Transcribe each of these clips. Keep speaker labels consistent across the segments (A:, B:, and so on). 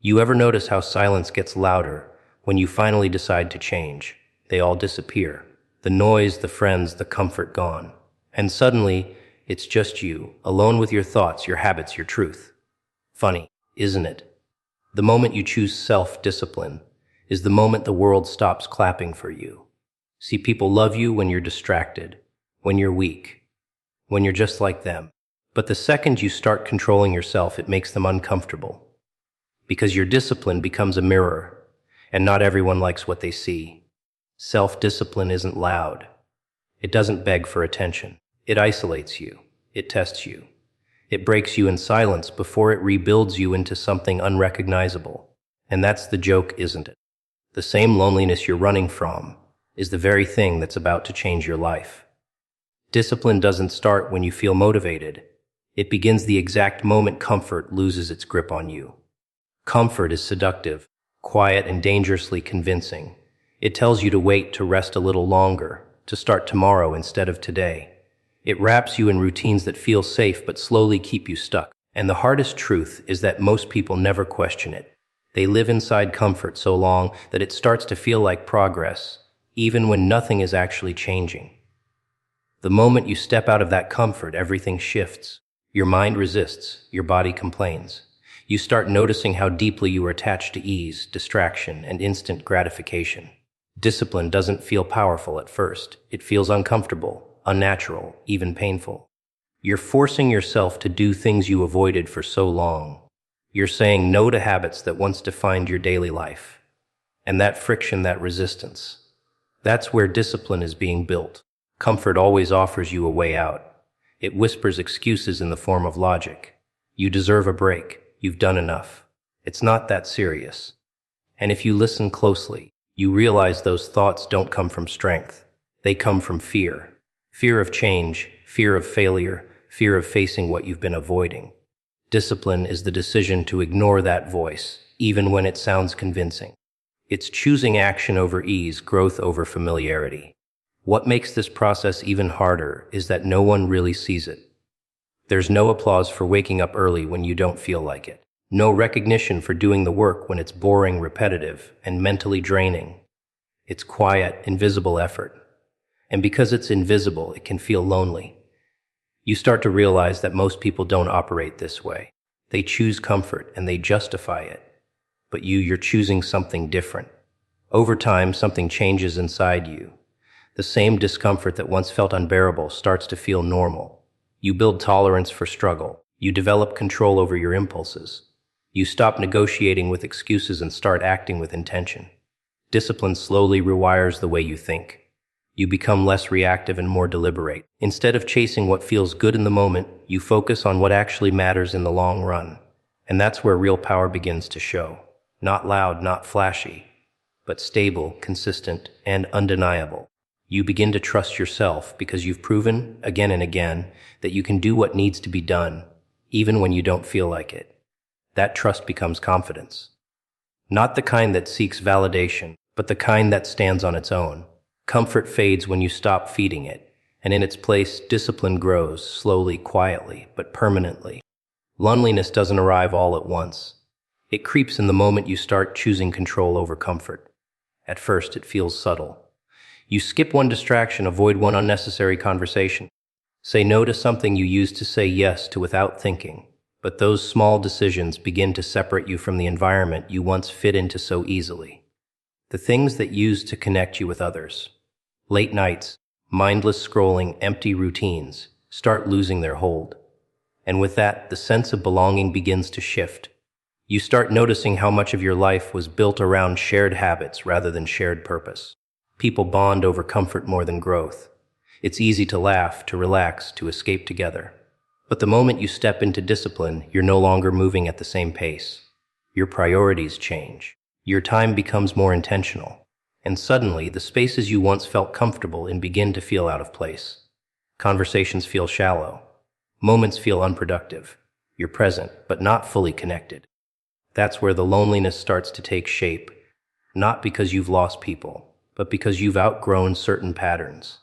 A: You ever notice how silence gets louder when you finally decide to change? They all disappear. The noise, the friends, the comfort gone. And suddenly, it's just you, alone with your thoughts, your habits, your truth. Funny, isn't it? The moment you choose self-discipline is the moment the world stops clapping for you. See, people love you when you're distracted, when you're weak, when you're just like them. But the second you start controlling yourself, it makes them uncomfortable. Because your discipline becomes a mirror, and not everyone likes what they see. Self-discipline isn't loud. It doesn't beg for attention. It isolates you. It tests you. It breaks you in silence before it rebuilds you into something unrecognizable. And that's the joke, isn't it? The same loneliness you're running from is the very thing that's about to change your life. Discipline doesn't start when you feel motivated. It begins the exact moment comfort loses its grip on you. Comfort is seductive, quiet, and dangerously convincing. It tells you to wait, to rest a little longer, to start tomorrow instead of today. It wraps you in routines that feel safe but slowly keep you stuck. And the hardest truth is that most people never question it. They live inside comfort so long that it starts to feel like progress, even when nothing is actually changing. The moment you step out of that comfort, everything shifts. Your mind resists, your body complains. You start noticing how deeply you are attached to ease, distraction, and instant gratification. Discipline doesn't feel powerful at first. It feels uncomfortable, unnatural, even painful. You're forcing yourself to do things you avoided for so long. You're saying no to habits that once defined your daily life. And that friction, that resistance, that's where discipline is being built. Comfort always offers you a way out. It whispers excuses in the form of logic. You deserve a break. You've done enough. It's not that serious. And if you listen closely, you realize those thoughts don't come from strength. They come from fear. Fear of change, fear of failure, fear of facing what you've been avoiding. Discipline is the decision to ignore that voice, even when it sounds convincing. It's choosing action over ease, growth over familiarity. What makes this process even harder is that no one really sees it. There's no applause for waking up early when you don't feel like it. No recognition for doing the work when it's boring, repetitive, and mentally draining. It's quiet, invisible effort. And because it's invisible, it can feel lonely. You start to realize that most people don't operate this way. They choose comfort and they justify it. But you're choosing something different. Over time, something changes inside you. The same discomfort that once felt unbearable starts to feel normal. You build tolerance for struggle. You develop control over your impulses. You stop negotiating with excuses and start acting with intention. Discipline slowly rewires the way you think. You become less reactive and more deliberate. Instead of chasing what feels good in the moment, you focus on what actually matters in the long run. And that's where real power begins to show. Not loud, not flashy, but stable, consistent, and undeniable. You begin to trust yourself because you've proven again and again that you can do what needs to be done, even when you don't feel like it. That trust becomes confidence. Not the kind that seeks validation, but the kind that stands on its own. Comfort fades when you stop feeding it, and in its place, discipline grows, slowly, quietly, but permanently. Loneliness doesn't arrive all at once. It creeps in the moment you start choosing control over comfort. At first, it feels subtle. You skip one distraction, avoid one unnecessary conversation. Say no to something you used to say yes to without thinking. But those small decisions begin to separate you from the environment you once fit into so easily. The things that used to connect you with others. Late nights, mindless scrolling, empty routines start losing their hold. And with that, the sense of belonging begins to shift. You start noticing how much of your life was built around shared habits rather than shared purpose. People bond over comfort more than growth. It's easy to laugh, to relax, to escape together. But the moment you step into discipline, you're no longer moving at the same pace. Your priorities change. Your time becomes more intentional. And suddenly, the spaces you once felt comfortable in begin to feel out of place. Conversations feel shallow. Moments feel unproductive. You're present, but not fully connected. That's where the loneliness starts to take shape, not because you've lost people, but because you've outgrown certain patterns.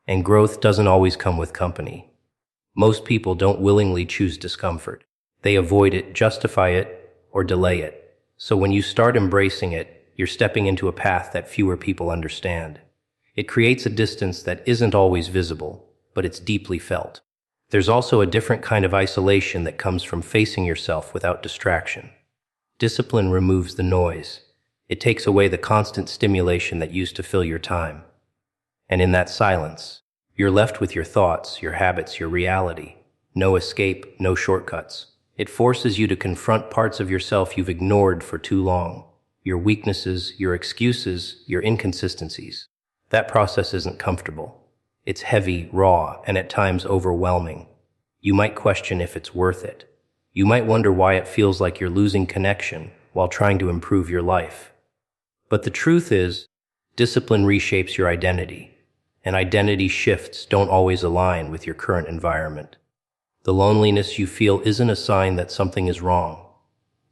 A: And growth doesn't always come with company. Most people don't willingly choose discomfort. They avoid it, justify it, or delay it. So when you start embracing it, you're stepping into a path that fewer people understand. It creates a distance that isn't always visible, but it's deeply felt. There's also a different kind of isolation that comes from facing yourself without distraction. Discipline removes the noise. It takes away the constant stimulation that used to fill your time. And in that silence, you're left with your thoughts, your habits, your reality. No escape, no shortcuts. It forces you to confront parts of yourself you've ignored for too long. Your weaknesses, your excuses, your inconsistencies. That process isn't comfortable. It's heavy, raw, and at times overwhelming. You might question if it's worth it. You might wonder why it feels like you're losing connection while trying to improve your life. But the truth is, discipline reshapes your identity, and identity shifts don't always align with your current environment. The loneliness you feel isn't a sign that something is wrong.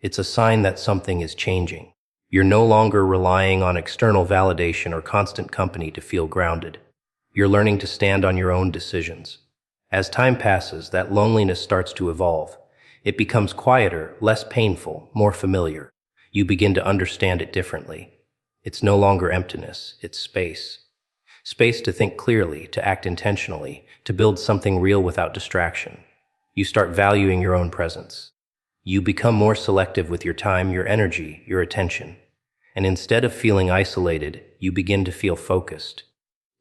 A: It's a sign that something is changing. You're no longer relying on external validation or constant company to feel grounded. You're learning to stand on your own decisions. As time passes, that loneliness starts to evolve. It becomes quieter, less painful, more familiar. You begin to understand it differently. It's no longer emptiness, it's space. Space to think clearly, to act intentionally, to build something real without distraction. You start valuing your own presence. You become more selective with your time, your energy, your attention. And instead of feeling isolated, you begin to feel focused.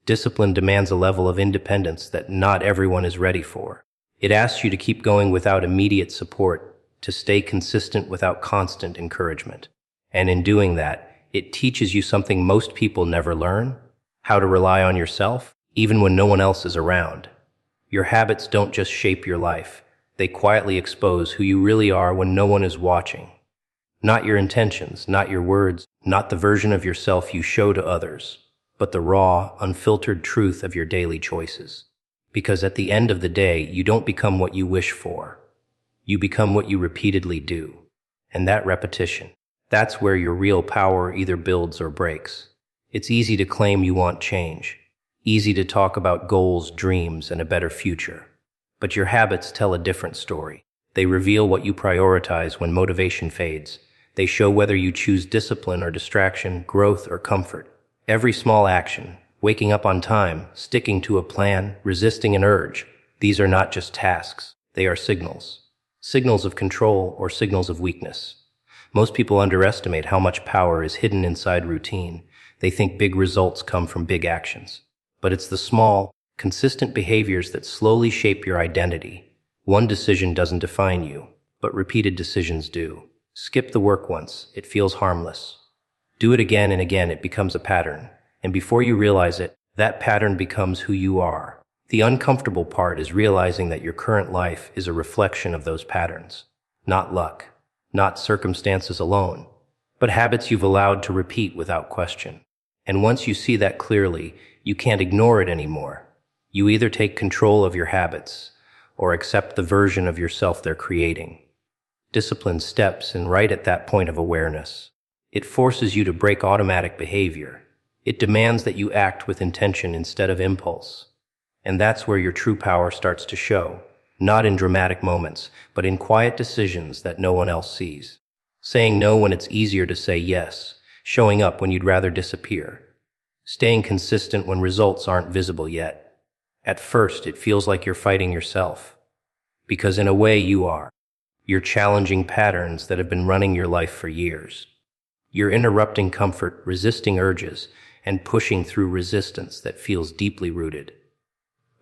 A: Discipline demands a level of independence that not everyone is ready for. It asks you to keep going without immediate support, to stay consistent without constant encouragement. And in doing that, it teaches you something most people never learn: how to rely on yourself, even when no one else is around. Your habits don't just shape your life. They quietly expose who you really are when no one is watching. Not your intentions, not your words, not the version of yourself you show to others, but the raw, unfiltered truth of your daily choices. Because at the end of the day, you don't become what you wish for. You become what you repeatedly do. And that repetition, that's where your real power either builds or breaks. It's easy to claim you want change. Easy to talk about goals, dreams, and a better future. But your habits tell a different story. They reveal what you prioritize when motivation fades. They show whether you choose discipline or distraction, growth or comfort. Every small action, waking up on time, sticking to a plan, resisting an urge, these are not just tasks. They are signals. Signals of control or signals of weakness. Most people underestimate how much power is hidden inside routine. They think big results come from big actions. But it's the small, consistent behaviors that slowly shape your identity. One decision doesn't define you, but repeated decisions do. Skip the work once, it feels harmless. Do it again and again, it becomes a pattern. And before you realize it, that pattern becomes who you are. The uncomfortable part is realizing that your current life is a reflection of those patterns. Not luck, not circumstances alone, but habits you've allowed to repeat without question. And once you see that clearly, you can't ignore it anymore. You either take control of your habits or accept the version of yourself they're creating. Discipline steps in right at that point of awareness. It forces you to break automatic behavior. It demands that you act with intention instead of impulse. And that's where your true power starts to show, not in dramatic moments, but in quiet decisions that no one else sees. Saying no when it's easier to say yes, showing up when you'd rather disappear, staying consistent when results aren't visible yet. At first, it feels like you're fighting yourself, because in a way you are. You're challenging patterns that have been running your life for years. You're interrupting comfort, resisting urges, and pushing through resistance that feels deeply rooted.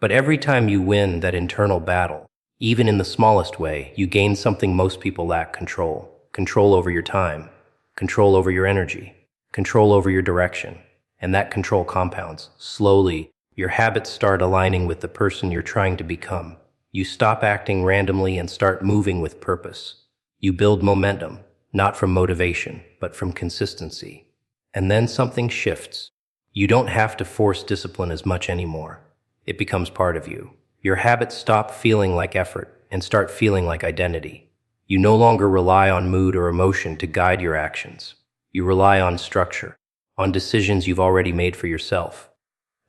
A: But every time you win that internal battle, even in the smallest way, you gain something most people lack: control. Control over your time, control over your energy, control over your direction. And that control compounds. Slowly, your habits start aligning with the person you're trying to become. You stop acting randomly and start moving with purpose. You build momentum, not from motivation, but from consistency. And then something shifts. You don't have to force discipline as much anymore. It becomes part of you. Your habits stop feeling like effort and start feeling like identity. You no longer rely on mood or emotion to guide your actions. You rely on structure, on decisions you've already made for yourself.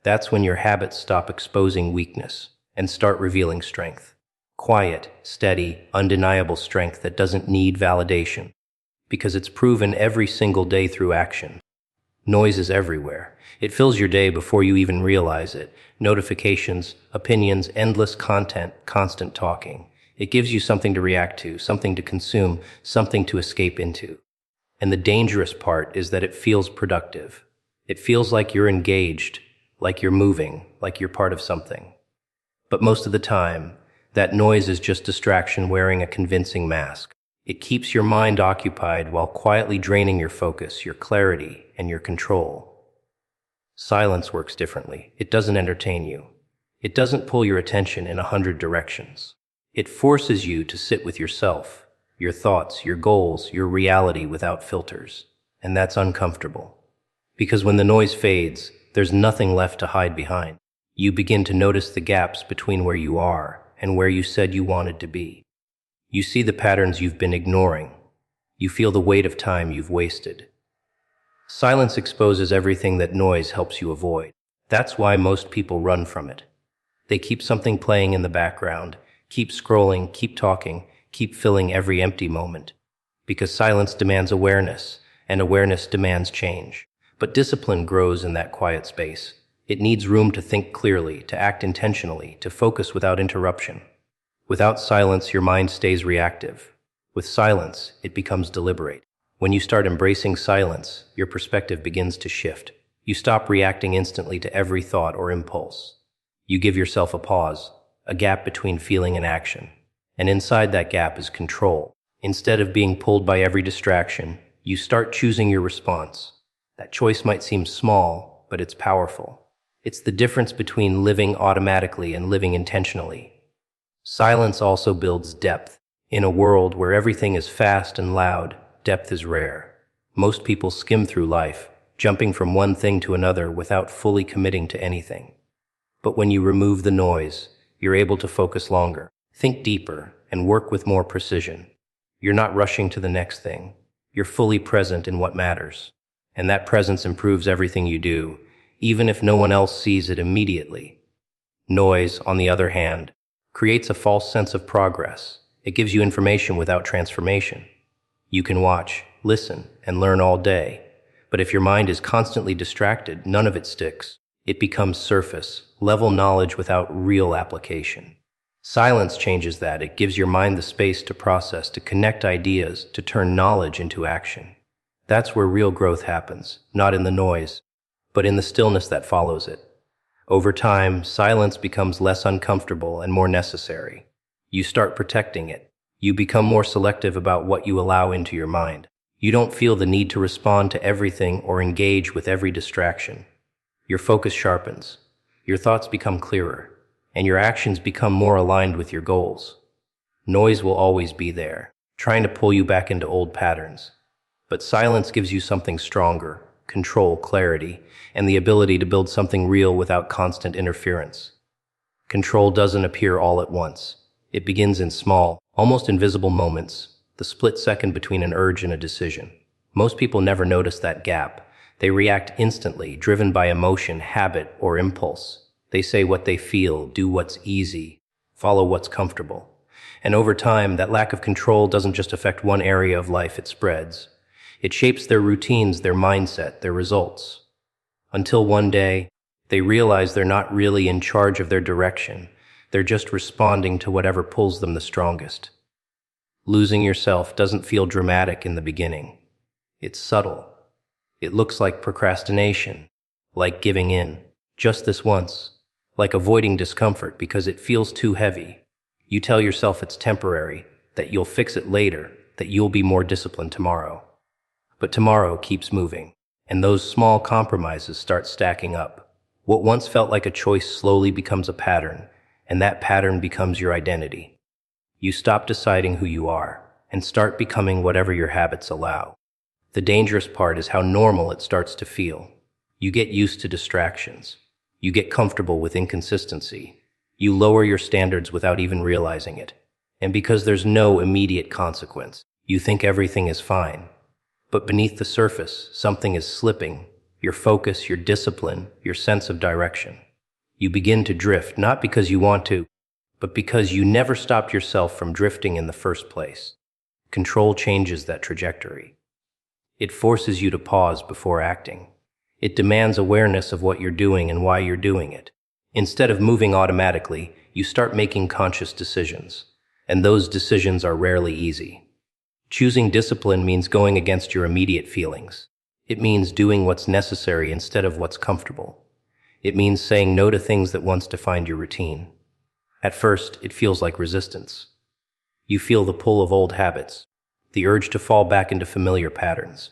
A: That's when your habits stop exposing weakness and start revealing strength. Quiet, steady, undeniable strength that doesn't need validation. because it's proven every single day through action. Noise is everywhere. It fills your day before you even realize it. Notifications, opinions, endless content, constant talking. It gives you something to react to, something to consume, something to escape into. And the dangerous part is that it feels productive. It feels like you're engaged, like you're moving, like you're part of something. But most of the time, that noise is just distraction wearing a convincing mask. It keeps your mind occupied while quietly draining your focus, your clarity, and your control. Silence works differently. It doesn't entertain you. It doesn't pull your attention in 100 directions. It forces you to sit with yourself, your thoughts, your goals, your reality without filters. And that's uncomfortable. Because when the noise fades, there's nothing left to hide behind. You begin to notice the gaps between where you are and where you said you wanted to be. You see the patterns you've been ignoring. You feel the weight of time you've wasted. Silence exposes everything that noise helps you avoid. That's why most people run from it. They keep something playing in the background, keep scrolling, keep talking, keep filling every empty moment. Because silence demands awareness, and awareness demands change. But discipline grows in that quiet space. It needs room to think clearly, to act intentionally, to focus without interruption. Without silence, your mind stays reactive. With silence, it becomes deliberate. When you start embracing silence, your perspective begins to shift. You stop reacting instantly to every thought or impulse. You give yourself a pause, a gap between feeling and action. And inside that gap is control. Instead of being pulled by every distraction, you start choosing your response. That choice might seem small, but it's powerful. It's the difference between living automatically and living intentionally. Silence also builds depth. In a world where everything is fast and loud, depth is rare. Most people skim through life, jumping from one thing to another without fully committing to anything. But when you remove the noise, you're able to focus longer, think deeper, and work with more precision. You're not rushing to the next thing. You're fully present in what matters. And that presence improves everything you do, even if no one else sees it immediately. Noise, on the other hand, creates a false sense of progress. It gives you information without transformation. You can watch, listen, and learn all day. But if your mind is constantly distracted, none of it sticks. It becomes surface, level knowledge without real application. Silence changes that. It gives your mind the space to process, to connect ideas, to turn knowledge into action. That's where real growth happens, not in the noise, but in the stillness that follows it. Over time, silence becomes less uncomfortable and more necessary. You start protecting it. You become more selective about what you allow into your mind. You don't feel the need to respond to everything or engage with every distraction. Your focus sharpens. Your thoughts become clearer, and your actions become more aligned with your goals. Noise will always be there, trying to pull you back into old patterns. But silence gives you something stronger: control, clarity, and the ability to build something real without constant interference. Control doesn't appear all at once. It begins in small, almost invisible moments, the split second between an urge and a decision. Most people never notice that gap. They react instantly, driven by emotion, habit, or impulse. They say what they feel, do what's easy, follow what's comfortable. And over time, that lack of control doesn't just affect one area of life, it spreads. It shapes their routines, their mindset, their results. Until one day, they realize they're not really in charge of their direction. They're just responding to whatever pulls them the strongest. Losing yourself doesn't feel dramatic in the beginning. It's subtle. It looks like procrastination, like giving in, just this once, like avoiding discomfort because it feels too heavy. You tell yourself it's temporary, that you'll fix it later, that you'll be more disciplined tomorrow. But tomorrow keeps moving, and those small compromises start stacking up. What once felt like a choice slowly becomes a pattern, and that pattern becomes your identity. You stop deciding who you are, and start becoming whatever your habits allow. The dangerous part is how normal it starts to feel. You get used to distractions. You get comfortable with inconsistency. You lower your standards without even realizing it. And because there's no immediate consequence, you think everything is fine. But beneath the surface, something is slipping. Your focus, your discipline, your sense of direction. You begin to drift, not because you want to, but because you never stopped yourself from drifting in the first place. Control changes that trajectory. It forces you to pause before acting. It demands awareness of what you're doing and why you're doing it. Instead of moving automatically, you start making conscious decisions. And those decisions are rarely easy. Choosing discipline means going against your immediate feelings. It means doing what's necessary instead of what's comfortable. It means saying no to things that once defined your routine. At first, it feels like resistance. You feel the pull of old habits, the urge to fall back into familiar patterns.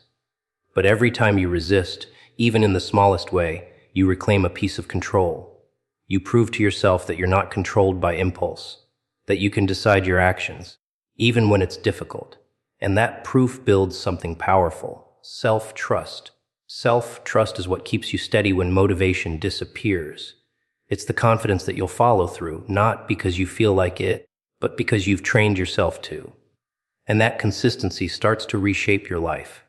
A: But every time you resist, even in the smallest way, you reclaim a piece of control. You prove to yourself that you're not controlled by impulse, that you can decide your actions, even when it's difficult. And that proof builds something powerful: self-trust. Self-trust is what keeps you steady when motivation disappears. It's the confidence that you'll follow through, not because you feel like it, but because you've trained yourself to. And that consistency starts to reshape your life.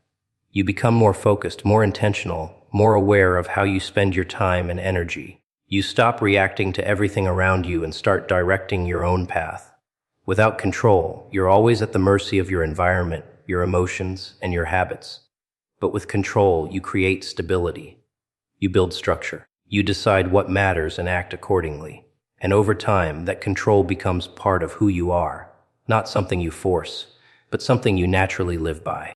A: You become more focused, more intentional, more aware of how you spend your time and energy. You stop reacting to everything around you and start directing your own path. Without control, you're always at the mercy of your environment, your emotions, and your habits. But with control, you create stability. You build structure. You decide what matters and act accordingly. And over time, that control becomes part of who you are, not something you force, but something you naturally live by.